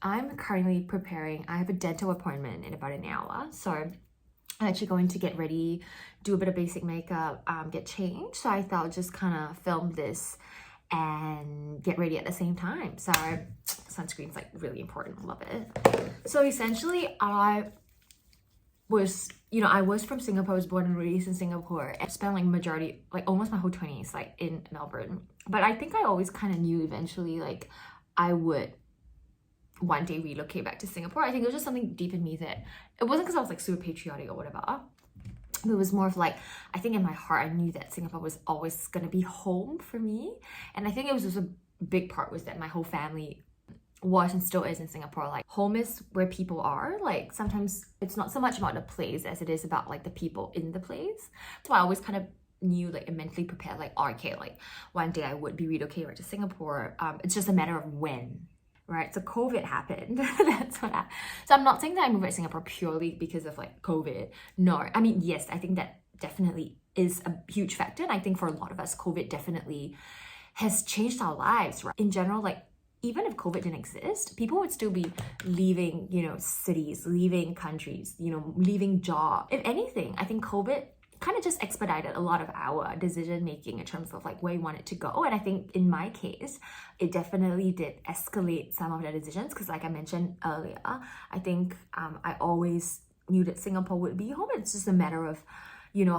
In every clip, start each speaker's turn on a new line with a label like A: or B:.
A: I'm currently preparing. I have a dental appointment in about an hour. So I'm actually going to get ready, do a bit of basic makeup, get changed. So I thought I'd just kind of film this and get ready at the same time. So sunscreen's like really important. Love it. So essentially I was from Singapore. I was born and raised in Singapore. I spent like majority, like almost my whole 20s like in Melbourne. But I think I always kind of knew eventually like I would one day relocate back to Singapore. I think it was just something deep in me that it wasn't because I was like super patriotic or whatever. It was more of like, I think in my heart I knew that Singapore was always going to be home for me. And I think it was just a big part was that my whole family was and still is in Singapore. Like home is where people are. Like sometimes it's not so much about the place as it is about like the people in the place. So I always kind of knew like and mentally prepared like, oh, okay, like one day I would be relocated right to Singapore. It's just a matter of when. Right, so COVID happened. That's what happened. So I'm not saying that I moved to Singapore purely because of like COVID. No, I mean, yes, I think that definitely is a huge factor. And I think for a lot of us, COVID definitely has changed our lives, right? In general, like even if COVID didn't exist, people would still be leaving, cities, leaving countries, leaving jobs. If anything, I think COVID kind of just expedited a lot of our decision making in terms of like where we want it to go. And I think in my case, it definitely did escalate some of the decisions because like I mentioned earlier, I think I always knew that Singapore would be home. It's just a matter of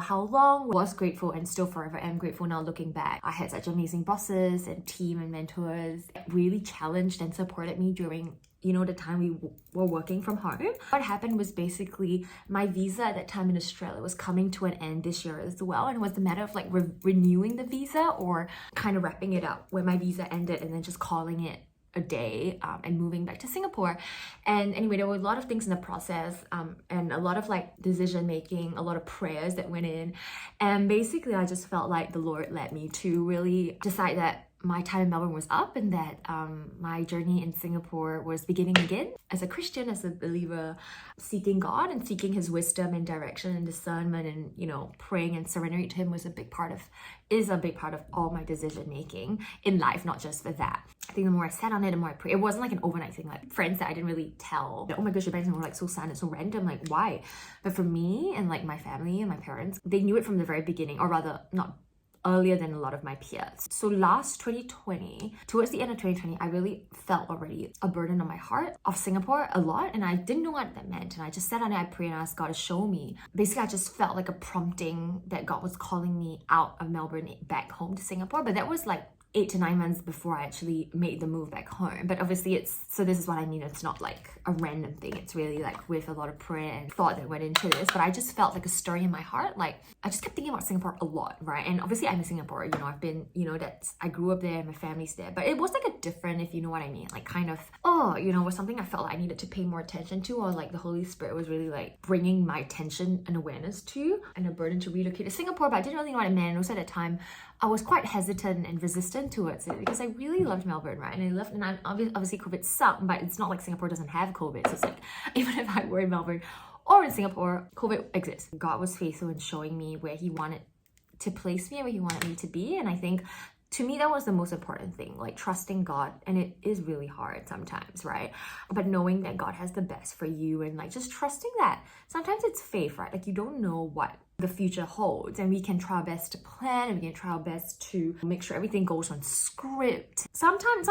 A: how long. Was grateful and still forever am grateful now looking back. I had such amazing bosses and team and mentors that really challenged and supported me during the time we were working from home. What happened was basically my visa at that time in Australia was coming to an end this year as well. And it was a matter of like renewing the visa or kind of wrapping it up where my visa ended and then just calling it a day and moving back to Singapore. And anyway, there were a lot of things in the process and a lot of like decision making, a lot of prayers that went in. And basically I just felt like the Lord led me to really decide that my time in Melbourne was up and that my journey in Singapore was beginning again. As a Christian, as a believer, seeking God and seeking his wisdom and direction and discernment and, praying and surrendering to him is a big part of all my decision making in life, not just for that. I think the more I sat on it, the more I prayed. It wasn't like an overnight thing. Like friends that I didn't really tell, oh my gosh, your parents were like so sad and so random, like why? But for me and like my family and my parents, they knew it from the very beginning, or rather not earlier than a lot of my peers. So last 2020, towards the end of 2020, I really felt already a burden on my heart of Singapore a lot, and I didn't know what that meant. And I just sat on it, I prayed and asked God to show me. Basically, I just felt like a prompting that God was calling me out of Melbourne back home to Singapore. But that was like 8 to 9 months before I actually made the move back home. But obviously this is what I mean, it's not like a random thing. It's really like with a lot of prayer and thought that went into this. But I just felt like a stirring in my heart. Like I just kept thinking about Singapore a lot, right? And obviously I'm in Singapore, I've been, I grew up there, my family's there. But it was like a different, if you know what I mean, like kind of, was something I felt like I needed to pay more attention to, or like the Holy Spirit was really like bringing my attention and awareness to, and a burden to relocate to Singapore. But I didn't really know what it meant. And also at the time, I was quite hesitant and resistant towards it because I really loved Melbourne, right? And obviously COVID sucked, but it's not like Singapore doesn't have COVID. So it's like, even if I were in Melbourne or in Singapore, COVID exists. God was faithful in showing me where he wanted to place me and where he wanted me to be. And I think to me, that was the most important thing, like trusting God. And it is really hard sometimes, right? But knowing that God has the best for you and like just trusting that. Sometimes it's faith, right? Like you don't know what the future holds, and we can try our best to plan and we can try our best to make sure everything goes on script. Sometimes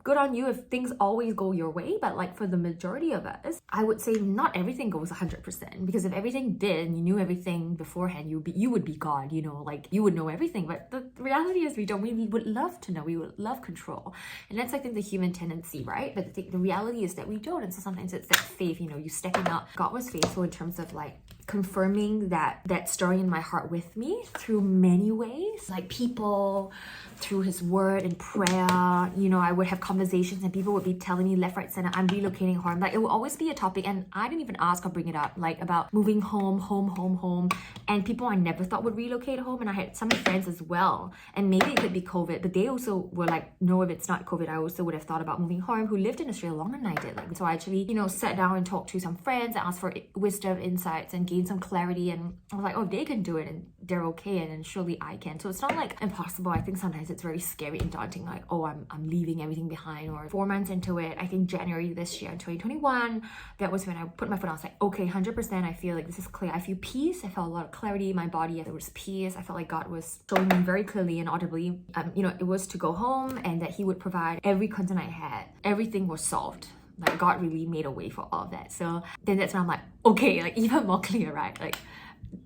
A: good on you if things always go your way, but like for the majority of us, I would say not everything goes 100%, because if everything did and you knew everything beforehand, you would be God, like you would know everything. But the reality is we don't. We would love to know, we would love control, and that's I think the human tendency, right? But the reality is that we don't. And so sometimes it's that faith, you stepping out. God was faithful in terms of like confirming that story in my heart with me through many ways, like people, through his word and prayer. I would have conversations and people would be telling me left, right, center, I'm relocating home. Like it will always be a topic, and I didn't even ask or bring it up, like about moving home. And people I never thought would relocate home. And I had some friends as well, and maybe it could be COVID, but they also were like, no, if it's not COVID, I also would have thought about moving home, who lived in Australia longer than I did. Like, so I actually, sat down and talked to some friends and asked for wisdom, insights, and gave gain some clarity, and I was like, oh, they can do it and they're okay, and then surely I can. So it's not like impossible. I think sometimes it's very scary and daunting, like, oh, I'm leaving everything behind. Or 4 months into it, I think January this year in 2021, that was when I put my foot on. I was like, okay, 100%, I feel like this is clear. I feel peace. I felt a lot of clarity in my body. There was peace. I felt like God was showing me very clearly and audibly, it was to go home and that he would provide every concern I had. Everything was solved. Like, God really made a way for all of that. So then that's when I'm like, okay, like, even more clear, right? Like,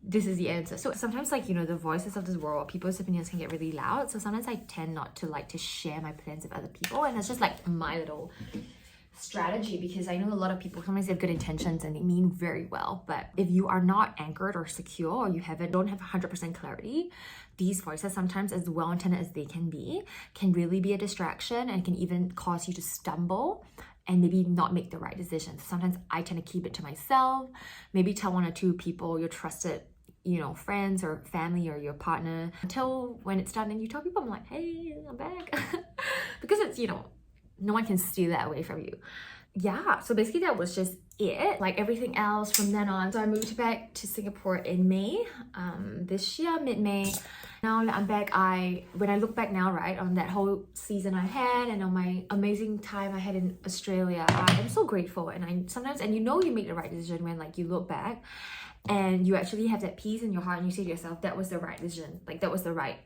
A: this is the answer. So sometimes, like, the voices of this world, people's opinions can get really loud. So sometimes I tend not to like to share my plans with other people. And that's just like my little strategy, because I know a lot of people sometimes have good intentions and they mean very well, but if you are not anchored or secure, or you don't have 100% clarity, these voices, sometimes as well intended as they can be, can really be a distraction and can even cause you to stumble and maybe not make the right decisions. Sometimes I tend to keep it to myself, maybe tell 1 or 2 people, your trusted friends or family or your partner, until when it's done and you tell people, I'm like, hey, I'm back. Because it's, no one can steal that away from you. Yeah, so basically that was just it. Like, everything else from then on. So I moved back to Singapore in May, this year, mid-May. Now that I'm back, when I look back now, right, on that whole season I had and on my amazing time I had in Australia, I am so grateful. And you make the right decision when, like, you look back and you actually have that peace in your heart and you say to yourself, that was the right decision. Like, that was the right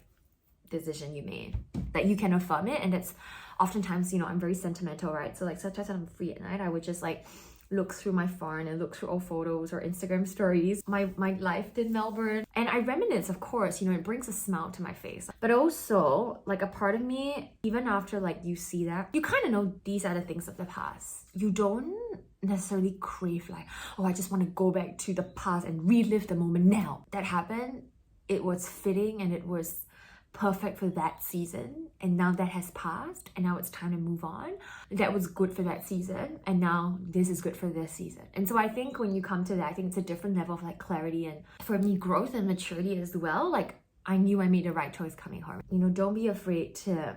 A: decision you made. That you can affirm it. And that's oftentimes, I'm very sentimental, right? So, like, sometimes when I'm free at night, I would just, like, look through my phone and look through old photos or Instagram stories, my life in Melbourne. And I reminisce, of course, it brings a smile to my face. But also, like, a part of me, even after, like, you see that, you kind of know these are the things of the past. You don't necessarily crave, like, oh, I just want to go back to the past and relive the moment now. That happened, it was fitting and it was perfect for that season, and now that has passed and now it's time to move on. That was good for that season, and now this is good for this season. And so I think when you come to that, I think it's a different level of, like, clarity, and for me, growth and maturity as well. Like, I knew I made the right choice coming home. Don't be afraid to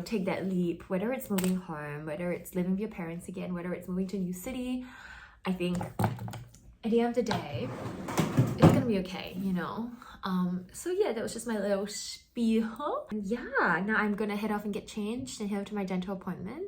A: take that leap, whether it's moving home, whether it's living with your parents again, whether it's moving to a new city. I think at the end of the day, it's gonna be okay, so yeah, that was just my little spiel. And yeah, now I'm gonna head off and get changed and head to my dental appointment.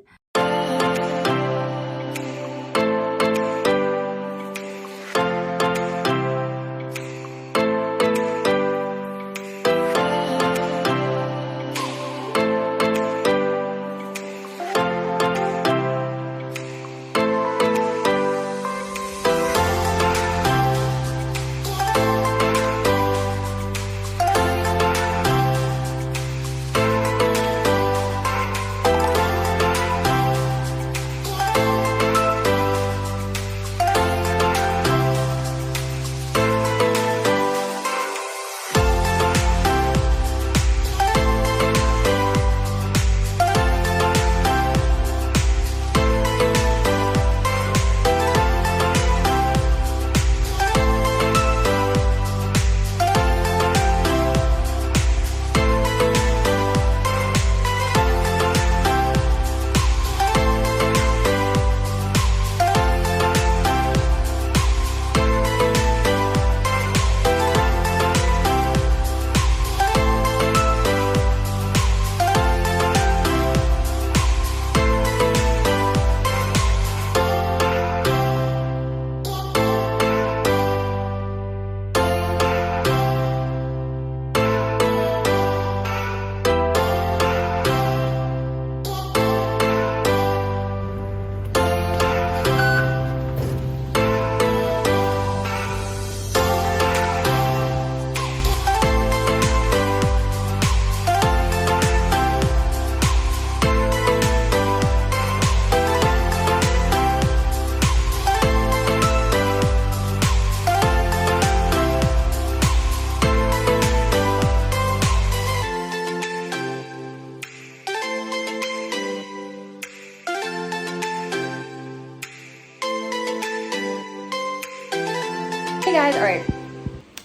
A: Hey guys, alright.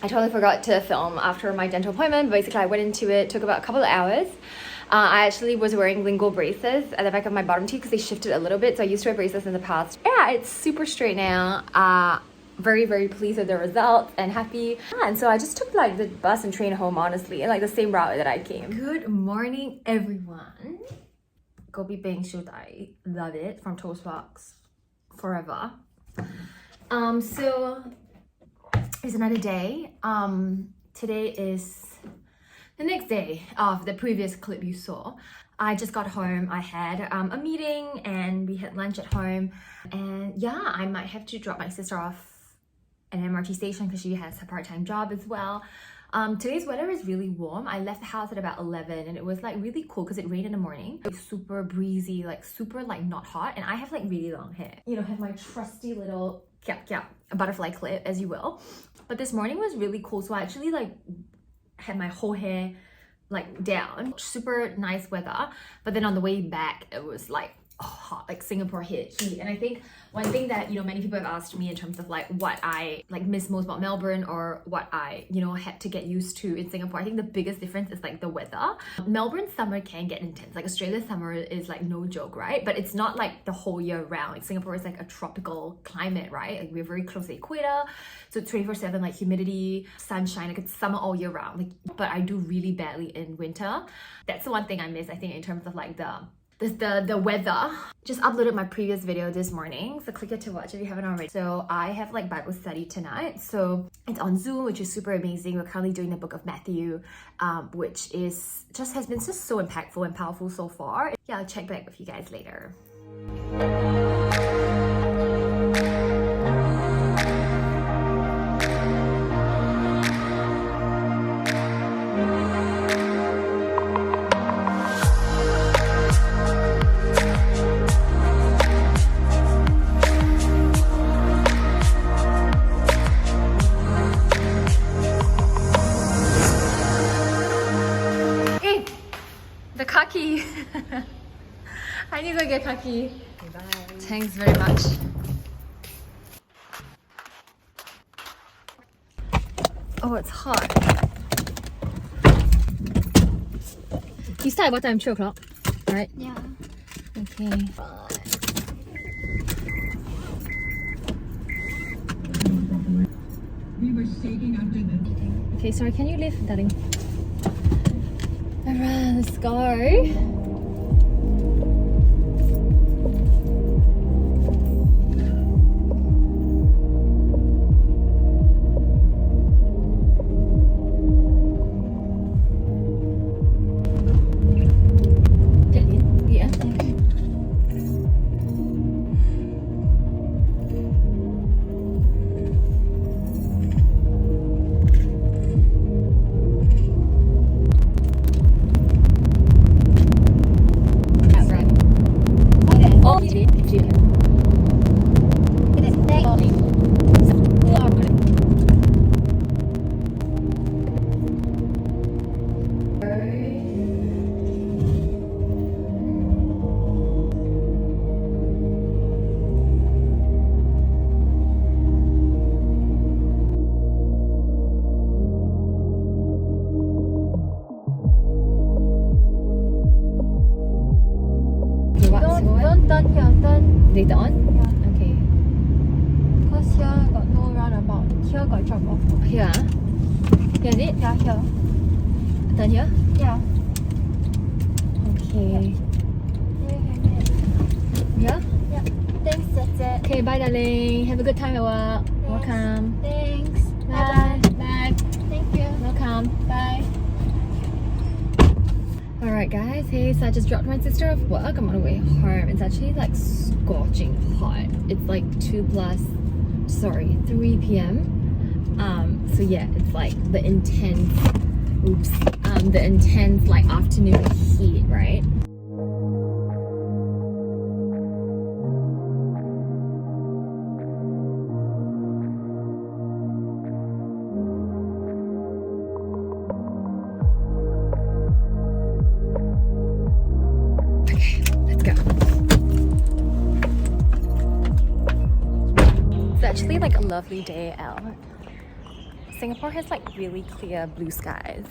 A: I totally forgot to film after my dental appointment. Basically, I went into it, took about a couple of hours. I actually was wearing lingual braces at the back of my bottom teeth because they shifted a little bit. So I used to wear braces in the past. Yeah, it's super straight now. very, very pleased with the results and happy. And so I just took like the bus and train home, honestly, and like the same route that I came. Good morning, everyone. Gobi Bing Shudai, love it, from Toastbox, forever. So it's another day. Today is the next day of the previous clip you saw. I just got home. I had a meeting and we had lunch at home, and yeah, I might have to drop my sister off at an MRT station because she has a part-time job as well. Today's weather is really warm. I left the house at about 11 and it was like really cool because it rained in the morning. It was super breezy, like super like not hot, and I have like really long hair. You know, have my trusty little butterfly clip, as you will. But this morning was really cool, so I actually like had my whole hair like down. Super nice weather, but then on the way back it was like hot, like Singapore heat. And I think one thing that, you know, many people have asked me in terms of like what I like miss most about Melbourne, or what I, you know, had to get used to in Singapore, I think the biggest difference is like the weather. Melbourne summer can get intense. Like Australia's summer is like no joke, right? But it's not like the whole year round. Like Singapore is like a tropical climate, right? Like we're very close to the equator, so 24/7 like humidity, sunshine, like it's summer all year round. Like, but I do really badly in winter. That's the one thing I miss, I think, in terms of like the weather. Just uploaded my previous video this morning, so click it to watch if you haven't already. So I have like Bible study tonight, so it's on Zoom, which is super amazing. We're currently doing the book of Matthew, which is has been just so impactful and powerful so far. Yeah, I'll check back with you guys later. The kaki. I need to get kaki. Bye. Thanks very much. Oh, it's hot. You start at what time? 2 o'clock? Right?
B: Yeah.
A: Okay. Bye.
C: We were shaking after the...
A: Okay, sorry, can you leave, darling? Alright, let's go.
B: Don't turn here, turn.
A: Later on?
B: Yeah.
A: Okay.
B: Because here got no roundabout. Here got drop off.
A: Here? Here is it?
B: Yeah, here.
A: Turn here?
B: Yeah.
A: Okay.
B: Yeah.
A: Yeah?
B: Thanks, that's it.
A: Okay, bye darling. Have a good time at work.
B: Thanks.
A: Welcome.
B: Thanks.
A: Bye.
B: Bye.
A: Bye.
B: Thank you.
A: Welcome.
B: Bye.
A: Alright guys, hey, so I just dropped my sister off work. I'm on the way home. It's actually like scorching hot. It's like 3 p.m. So yeah, it's like the intense like afternoon heat, right? Actually like a lovely day out. Singapore has like really clear blue skies.